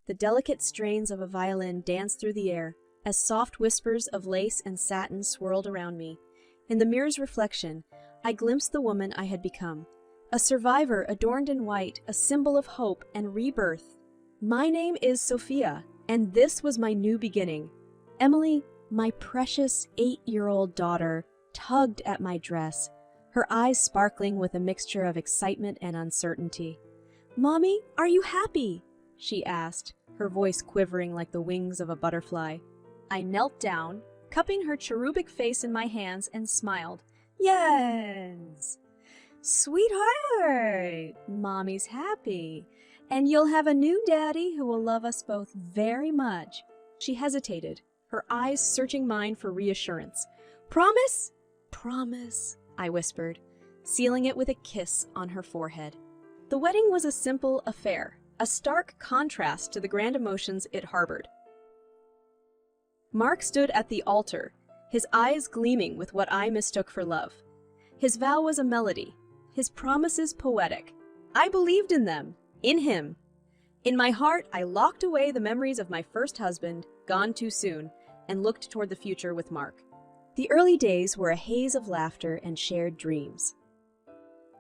The delicate strains of a violin danced through the air as soft whispers of lace and satin swirled around me. In the mirror's reflection, I glimpsed the woman I had become. A survivor adorned in white, a symbol of hope and rebirth. My name is Sophia, and this was my new beginning. Emily, my precious 8-year-old daughter, tugged at my dress, her eyes sparkling with a mixture of excitement and uncertainty. "Mommy, are you happy?" she asked, her voice quivering like the wings of a butterfly. I knelt down, cupping her cherubic face in my hands, and smiled. "Yes, sweetheart, Mommy's happy, and you'll have a new daddy who will love us both very much." She hesitated, her eyes searching mine for reassurance. "Promise?" "Promise," I whispered, sealing it with a kiss on her forehead. The wedding was a simple affair, a stark contrast to the grand emotions it harbored. Mark stood at the altar, his eyes gleaming with what I mistook for love. His vow was a melody, his promises poetic. I believed in them, in him. In my heart, I locked away the memories of my first husband, gone too soon, and looked toward the future with Mark. The early days were a haze of laughter and shared dreams.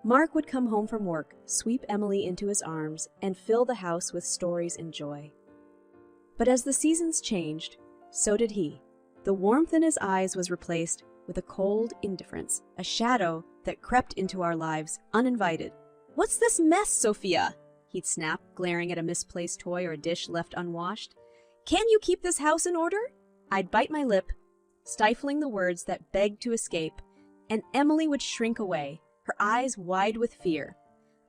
Mark would come home from work, sweep Emily into his arms, and fill the house with stories and joy. But as the seasons changed, so did he. The warmth in his eyes was replaced with a cold indifference, a shadow that crept into our lives uninvited. "What's this mess, Sophia?" he'd snap, glaring at a misplaced toy or a dish left unwashed. "Can you keep this house in order?" I'd bite my lip, stifling the words that begged to escape, and Emily would shrink away, her eyes wide with fear.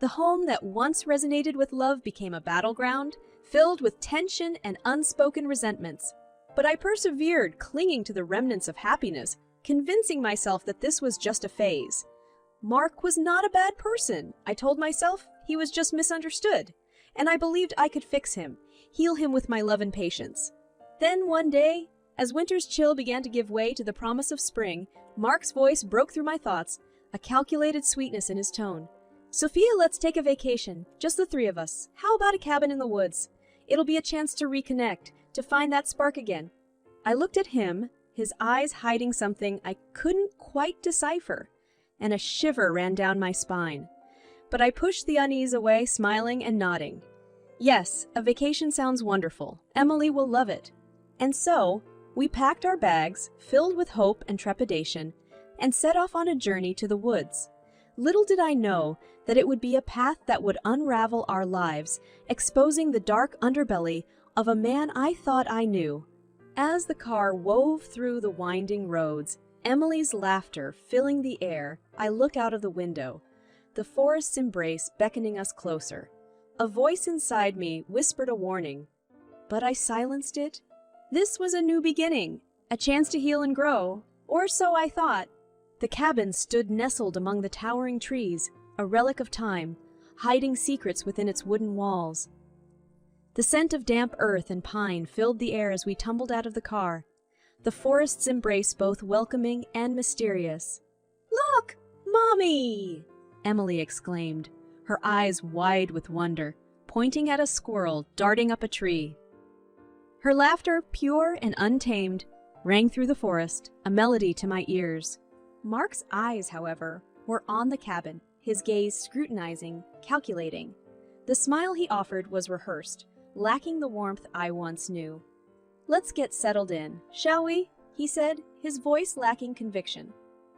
The home that once resonated with love became a battleground, filled with tension and unspoken resentments. But I persevered, clinging to the remnants of happiness, convincing myself that this was just a phase. Mark was not a bad person, I told myself. He was just misunderstood. And I believed I could fix him, heal him with my love and patience. Then one day, as winter's chill began to give way to the promise of spring, Mark's voice broke through my thoughts, a calculated sweetness in his tone. "Sophia, let's take a vacation, just the three of us. How about a cabin in the woods? It'll be a chance to reconnect, to find that spark again." I looked at him, his eyes hiding something I couldn't quite decipher, and a shiver ran down my spine. But I pushed the unease away, smiling and nodding. "Yes, a vacation sounds wonderful. Emily will love it." And so, we packed our bags, filled with hope and trepidation, and set off on a journey to the woods. Little did I know that it would be a path that would unravel our lives, exposing the dark underbelly of a man I thought I knew. As the car wove through the winding roads, Emily's laughter filling the air, I looked out of the window, the forest's embrace beckoning us closer. A voice inside me whispered a warning, but I silenced it. This was a new beginning, a chance to heal and grow, or so I thought. The cabin stood nestled among the towering trees, a relic of time, hiding secrets within its wooden walls. The scent of damp earth and pine filled the air as we tumbled out of the car, the forest's embrace both welcoming and mysterious. "Look, Mommy!" Emily exclaimed, her eyes wide with wonder, pointing at a squirrel darting up a tree. Her laughter, pure and untamed, rang through the forest, a melody to my ears. Mark's eyes, however, were on the cabin, his gaze scrutinizing, calculating. The smile he offered was rehearsed, lacking the warmth I once knew. "Let's get settled in, shall we?" he said, his voice lacking conviction.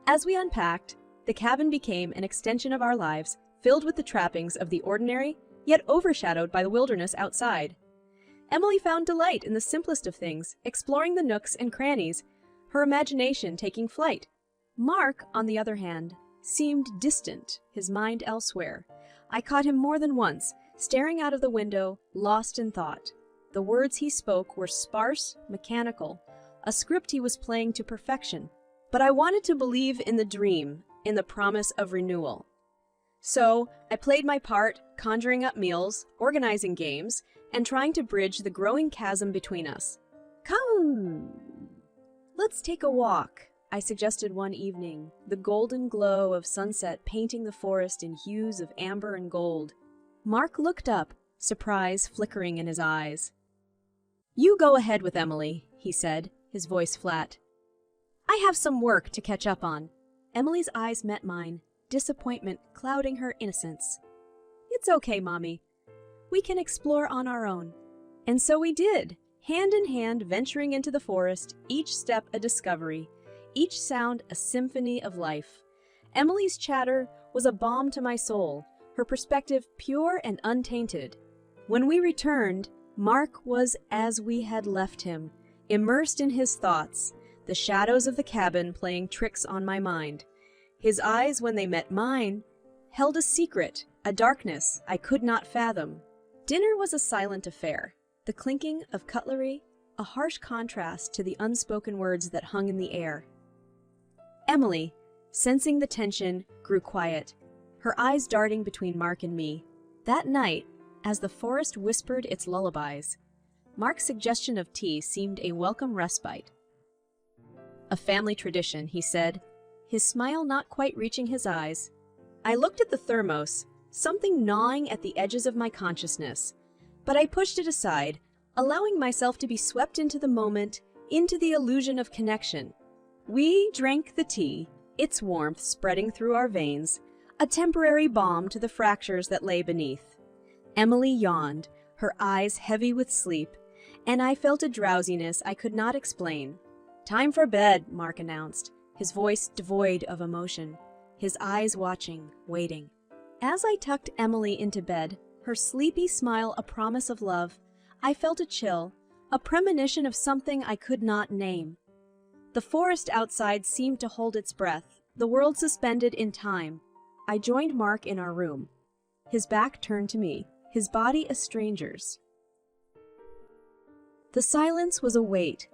As we unpacked, the cabin became an extension of our lives, filled with the trappings of the ordinary, yet overshadowed by the wilderness outside. Emily found delight in the simplest of things, exploring the nooks and crannies, her imagination taking flight. Mark, on the other hand, seemed distant, his mind elsewhere. I caught him more than once, staring out of the window, lost in thought. The words he spoke were sparse, mechanical, a script he was playing to perfection. But I wanted to believe in the dream, in the promise of renewal. So, I played my part, conjuring up meals, organizing games, and trying to bridge the growing chasm between us. "Come, let's take a walk," I suggested one evening, the golden glow of sunset painting the forest in hues of amber and gold. Mark looked up, surprise flickering in his eyes. "You go ahead with Emily," he said, his voice flat. "I have some work to catch up on." Emily's eyes met mine, disappointment clouding her innocence. "It's okay, Mommy. We can explore on our own." And so we did, hand in hand venturing into the forest, each step a discovery, each sound a symphony of life. Emily's chatter was a balm to my soul, her perspective pure and untainted. When we returned, Mark was as we had left him, immersed in his thoughts, the shadows of the cabin playing tricks on my mind. His eyes, when they met mine, held a secret, a darkness I could not fathom. Dinner was a silent affair, the clinking of cutlery a harsh contrast to the unspoken words that hung in the air. Emily, sensing the tension, grew quiet, her eyes darting between Mark and me. That night, as the forest whispered its lullabies, Mark's suggestion of tea seemed a welcome respite. "A family tradition," he said, his smile not quite reaching his eyes. I looked at the thermos, something gnawing at the edges of my consciousness, but I pushed it aside, allowing myself to be swept into the moment, into the illusion of connection. We drank the tea, its warmth spreading through our veins, a temporary balm to the fractures that lay beneath. Emily yawned, her eyes heavy with sleep, and I felt a drowsiness I could not explain. "Time for bed," Mark announced, his voice devoid of emotion, his eyes watching, waiting. As I tucked Emily into bed, her sleepy smile a promise of love, I felt a chill, a premonition of something I could not name. The forest outside seemed to hold its breath, the world suspended in time. I joined Mark in our room, his back turned to me, his body a stranger's. The silence was a weight,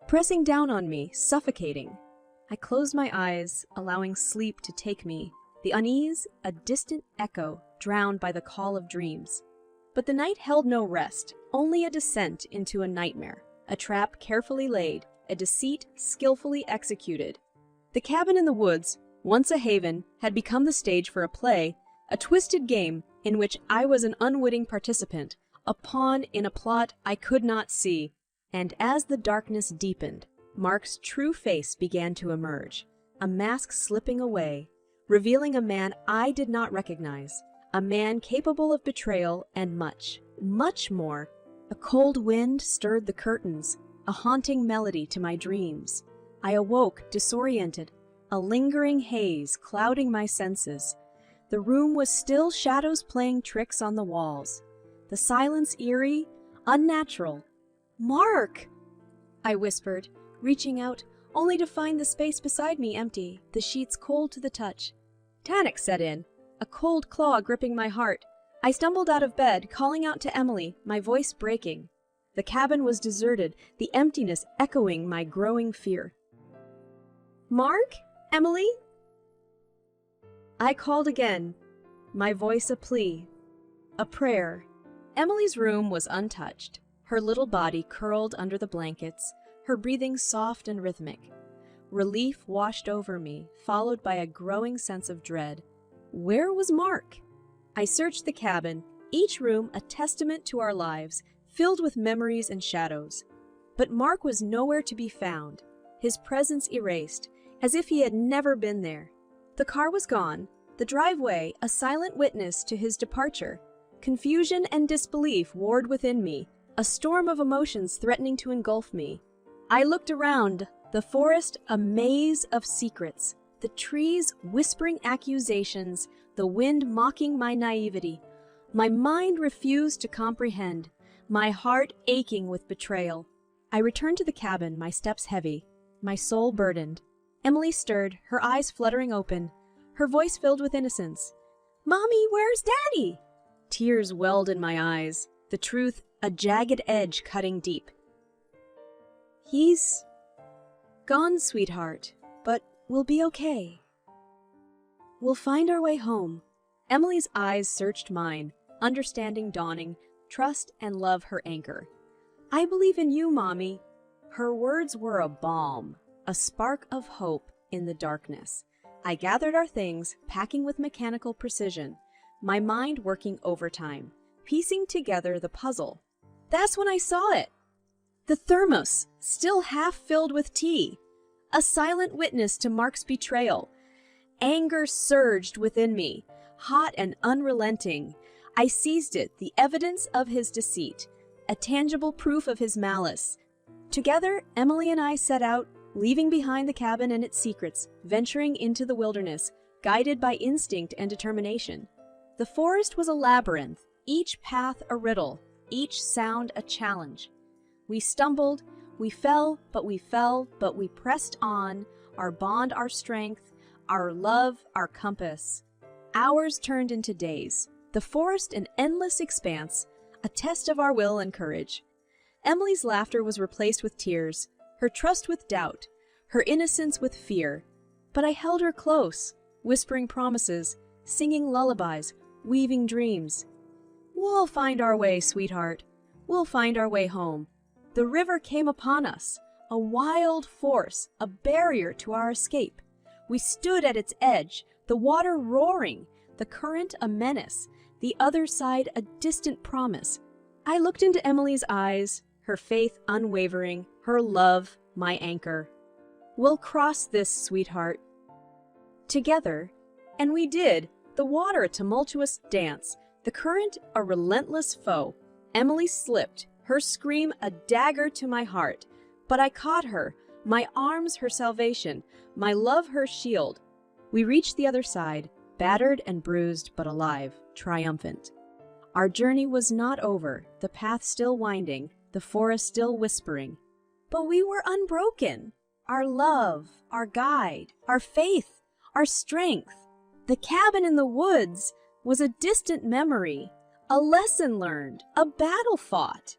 pressing down on me, suffocating. I closed my eyes, allowing sleep to take me, the unease a distant echo drowned by the call of dreams. But the night held no rest, only a descent into a nightmare, a trap carefully laid, a deceit skillfully executed. The cabin in the woods, once a haven, had become the stage for a play, a twisted game in which I was an unwitting participant, a pawn in a plot I could not see. And as the darkness deepened, Mark's true face began to emerge, a mask slipping away, revealing a man I did not recognize, a man capable of betrayal and much, much more. A cold wind stirred the curtains, a haunting melody to my dreams. I awoke disoriented, a lingering haze clouding my senses. The room was still, shadows playing tricks on the walls. The silence eerie, unnatural. "Mark!" I whispered, reaching out, only to find the space beside me empty, the sheets cold to the touch. Panic set in, a cold claw gripping my heart. I stumbled out of bed, calling out to Emily, my voice breaking. The cabin was deserted, the emptiness echoing my growing fear. "Mark? Emily?" I called again, my voice a plea, a prayer. Emily's room was untouched, her little body curled under the blankets, her breathing soft and rhythmic. Relief washed over me, followed by a growing sense of dread. Where was Mark? I searched the cabin, each room a testament to our lives, filled with memories and shadows. But Mark was nowhere to be found, his presence erased, as if he had never been there. The car was gone, the driveway a silent witness to his departure. Confusion and disbelief warred within me, a storm of emotions threatening to engulf me. I looked around, the forest a maze of secrets, the trees whispering accusations, the wind mocking my naivety. My mind refused to comprehend, my heart aching with betrayal. I returned to the cabin, my steps heavy, my soul burdened. Emily stirred, her eyes fluttering open, her voice filled with innocence. "Mommy, where's Daddy?" Tears welled in my eyes, the truth a jagged edge cutting deep. "He's gone, sweetheart, but we'll be okay. We'll find our way home." Emily's eyes searched mine, understanding dawning, trust and love her anchor. "I believe in you, Mommy." Her words were a balm, a spark of hope in the darkness. I gathered our things, packing with mechanical precision, my mind working overtime, piecing together the puzzle. That's when I saw it, The thermos, still half filled with tea, a silent witness to Mark's betrayal. Anger surged within me, hot and unrelenting. I seized it, the evidence of his deceit, a tangible proof of his malice. Together, Emily and I set out, leaving behind the cabin and its secrets, venturing into the wilderness, guided by instinct and determination. The forest was a labyrinth, each path a riddle, each sound a challenge. We stumbled, we fell, but we pressed on, our bond our strength, our love our compass. Hours turned into days, the forest an endless expanse, a test of our will and courage. Emily's laughter was replaced with tears, her trust with doubt, her innocence with fear. But I held her close, whispering promises, singing lullabies, weaving dreams. We'll find our way, sweetheart. We'll find our way home. The river came upon us, a wild force, a barrier to our escape. We stood at its edge, the water roaring, the current a menace, the other side a distant promise. I looked into Emily's eyes, her faith unwavering, her love my anchor. We'll cross this, sweetheart. Together, and we did, the water a tumultuous dance, the current a relentless foe. Emily slipped, her scream a dagger to my heart. But I caught her, my arms her salvation, my love her shield. We reached the other side, battered and bruised but alive, triumphant. Our journey was not over, the path still winding, the forest still whispering. But we were unbroken. Our love, our guide, our faith, our strength. The cabin in the woods was a distant memory, a lesson learned, a battle fought.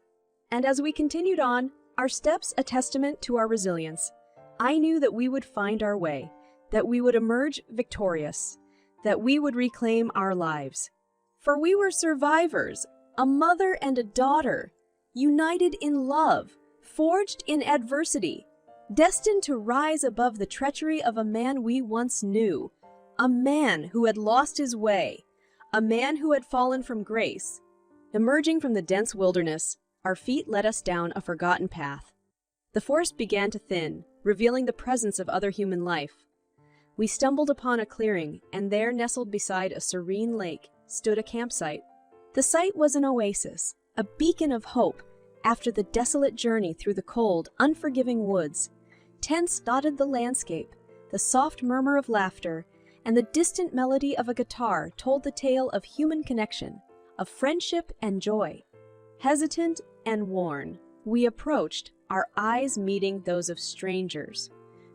And as we continued on, our steps a testament to our resilience. I knew that we would find our way, that we would emerge victorious, that we would reclaim our lives. For we were survivors, a mother and a daughter, united in love, forged in adversity, destined to rise above the treachery of a man we once knew, a man who had lost his way, a man who had fallen from grace. Emerging from the dense wilderness, our feet led us down a forgotten path. The forest began to thin, revealing the presence of other human life. We stumbled upon a clearing, and there, nestled beside a serene lake, stood a campsite. The site was an oasis, a beacon of hope after the desolate journey through the cold, unforgiving woods. Tents dotted the landscape, the soft murmur of laughter, and the distant melody of a guitar told the tale of human connection, of friendship and joy. Hesitant and worn, we approached, our eyes meeting those of strangers.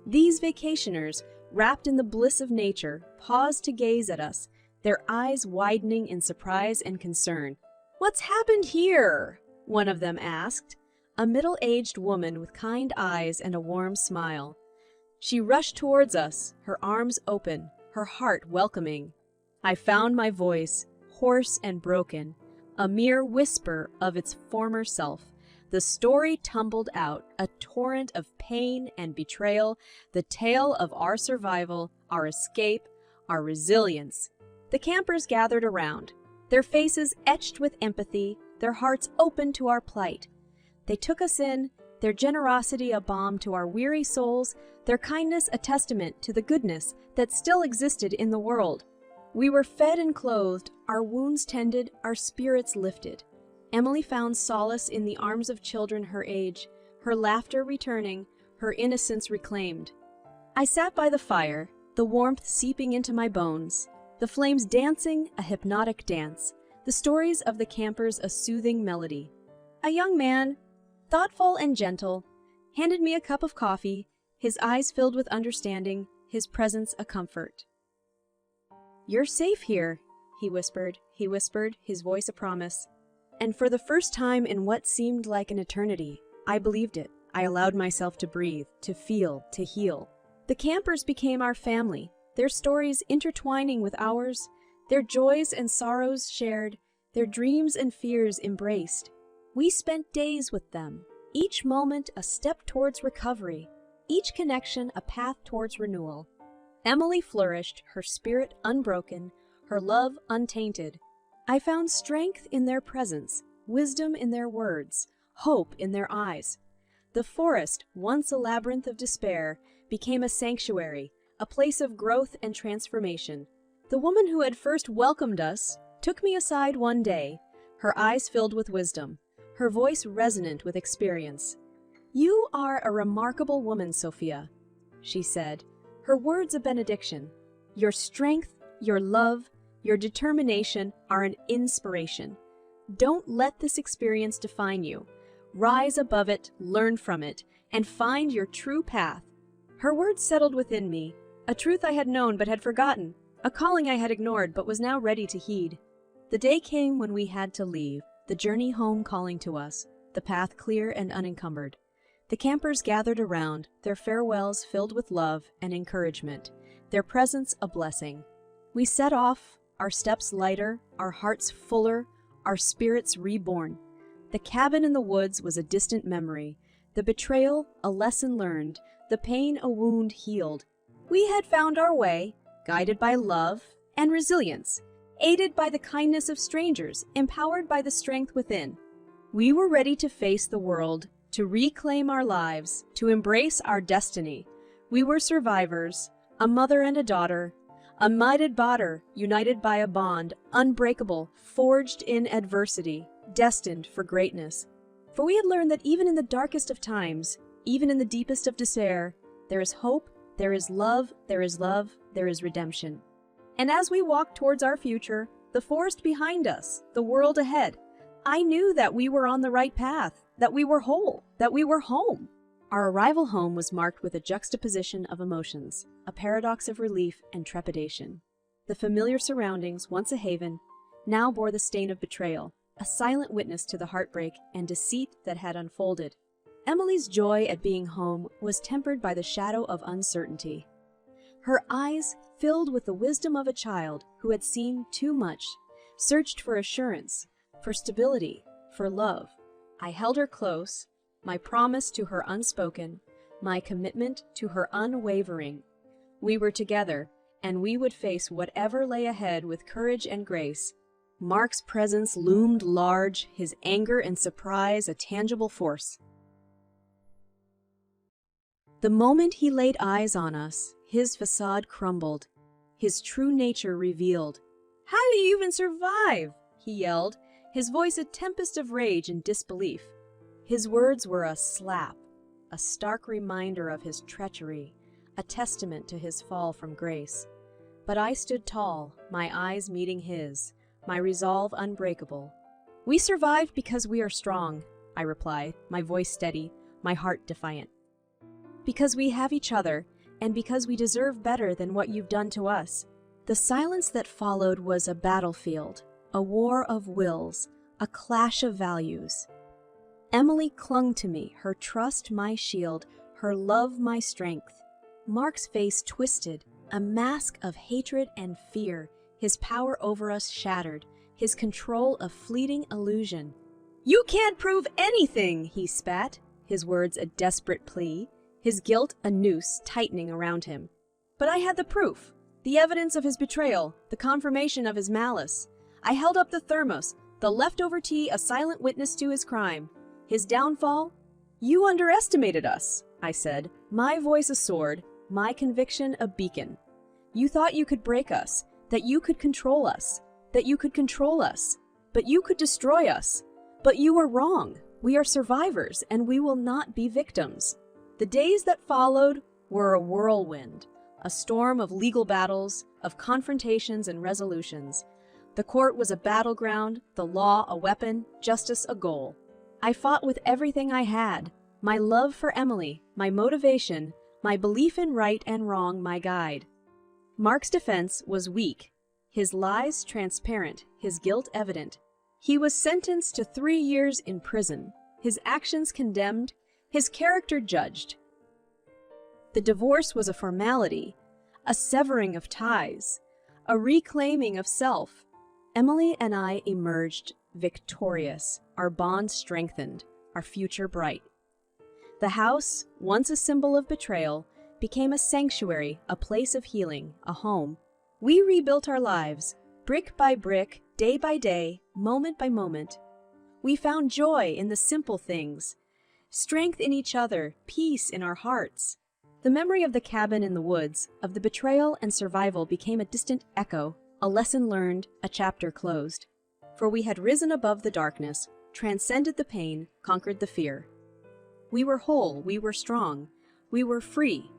These vacationers, wrapped in the bliss of nature, paused to gaze at us, their eyes widening in surprise and concern. "What's happened here?" one of them asked, a middle-aged woman with kind eyes and a warm smile. She rushed towards us, her arms open, her heart welcoming. I found my voice, hoarse and broken, a mere whisper of its former self. The story tumbled out, a torrent of pain and betrayal, the tale of our survival, our escape, our resilience. The campers gathered around, their faces etched with empathy, their hearts open to our plight. They took us in, their generosity a balm to our weary souls, their kindness a testament to the goodness that still existed in the world. We were fed and clothed, our wounds tended, our spirits lifted. Emily found solace in the arms of children her age, her laughter returning, her innocence reclaimed. I sat by the fire, the warmth seeping into my bones, the flames dancing a hypnotic dance, the stories of the campers a soothing melody. A young man, thoughtful and gentle, handed me a cup of coffee, his eyes filled with understanding, his presence a comfort. "You're safe here," he whispered, his voice a promise. And for the first time in what seemed like an eternity, I believed it. I allowed myself to breathe, to feel, to heal. The campers became our family, their stories intertwining with ours, their joys and sorrows shared, their dreams and fears embraced. We spent days with them, each moment a step towards recovery, each connection a path towards renewal. Emily flourished, her spirit unbroken, her love untainted. I found strength in their presence, wisdom in their words, hope in their eyes. The forest, once a labyrinth of despair, became a sanctuary, a place of growth and transformation. The woman who had first welcomed us took me aside one day, her eyes filled with wisdom, her voice resonant with experience. "You are a remarkable woman, Sophia," she said, her words a benediction. "Your strength, your love, your determination are an inspiration. Don't let this experience define you. Rise above it, learn from it, and find your true path." Her words settled within me, a truth I had known but had forgotten, a calling I had ignored but was now ready to heed. The day came when we had to leave, the journey home calling to us, the path clear and unencumbered. The campers gathered around, their farewells filled with love and encouragement, their presence a blessing. We set off, our steps lighter, our hearts fuller, our spirits reborn. The cabin in the woods was a distant memory, the betrayal a lesson learned, the pain a wound healed. We had found our way, guided by love and resilience, aided by the kindness of strangers, empowered by the strength within. We were ready to face the world, to reclaim our lives, to embrace our destiny. We were survivors, a mother and a daughter, a mated daughter united by a bond, unbreakable, forged in adversity, destined for greatness. For we had learned that even in the darkest of times, even in the deepest of despair, there is hope, there is love, there is redemption. And as we walked towards our future, the forest behind us, the world ahead, I knew that we were on the right path, that we were whole, that we were home. Our arrival home was marked with a juxtaposition of emotions, a paradox of relief and trepidation. The familiar surroundings, once a haven, now bore the stain of betrayal, a silent witness to the heartbreak and deceit that had unfolded. Emily's joy at being home was tempered by the shadow of uncertainty. Her eyes, filled with the wisdom of a child who had seen too much, searched for assurance, for stability, for love. I held her close, my promise to her unspoken, my commitment to her unwavering. We were together, and we would face whatever lay ahead with courage and grace. Mark's presence loomed large, his anger and surprise a tangible force. The moment he laid eyes on us, his facade crumbled, his true nature revealed. "How do you even survive?" he yelled, his voice a tempest of rage and disbelief. His words were a slap, a stark reminder of his treachery, a testament to his fall from grace. But I stood tall, my eyes meeting his, my resolve unbreakable. "We survived because we are strong," I replied, my voice steady, my heart defiant. "Because we have each other, and because we deserve better than what you've done to us." The silence that followed was a battlefield, a war of wills, a clash of values. Emily clung to me, her trust my shield, her love my strength. Mark's face twisted, a mask of hatred and fear, his power over us shattered, his control a fleeting illusion. "You can't prove anything," he spat, his words a desperate plea, his guilt a noose tightening around him. But I had the proof, the evidence of his betrayal, the confirmation of his malice. I held up the thermos, the leftover tea a silent witness to his crime. His downfall? "You underestimated us," I said, my voice a sword, my conviction a beacon. "You thought you could break us, that you could control us, but you could destroy us. But you were wrong. We are survivors, and we will not be victims." The days that followed were a whirlwind, a storm of legal battles, of confrontations and resolutions. The court was a battleground, the law a weapon, justice a goal. I fought with everything I had, my love for Emily, my motivation, my belief in right and wrong my guide. Mark's defense was weak, his lies transparent, his guilt evident. He was sentenced to 3 years in prison, his actions condemned, his character judged. The divorce was a formality, a severing of ties, a reclaiming of self. Emily and I emerged victorious, our bond strengthened, our future bright. The house, once a symbol of betrayal, became a sanctuary, a place of healing, a home. We rebuilt our lives, brick by brick, day by day, moment by moment. We found joy in the simple things, strength in each other, peace in our hearts. The memory of the cabin in the woods, of the betrayal and survival became a distant echo, a lesson learned, a chapter closed. For we had risen above the darkness, transcended the pain, conquered the fear. We were whole, we were strong, we were free.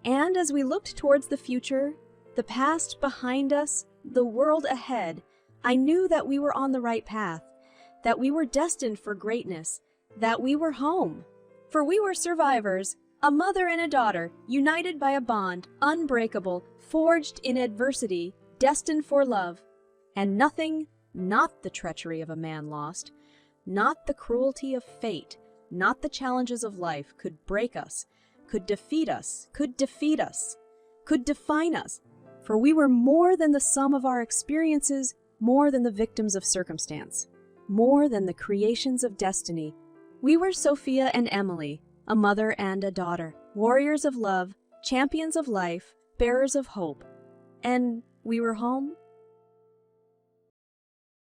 And as we looked towards the future, the past behind us, the world ahead, I knew that we were on the right path, that we were destined for greatness, that we were home. For we were survivors, a mother and a daughter, united by a bond, unbreakable, forged in adversity, destined for love. And nothing, not the treachery of a man lost, not the cruelty of fate, not the challenges of life could break us, could defeat us, could defeat us, could define us. For we were more than the sum of our experiences, more than the victims of circumstance, more than the creations of destiny. We were Sophia and Emily, a mother and a daughter, warriors of love, champions of life, bearers of hope. And we were home?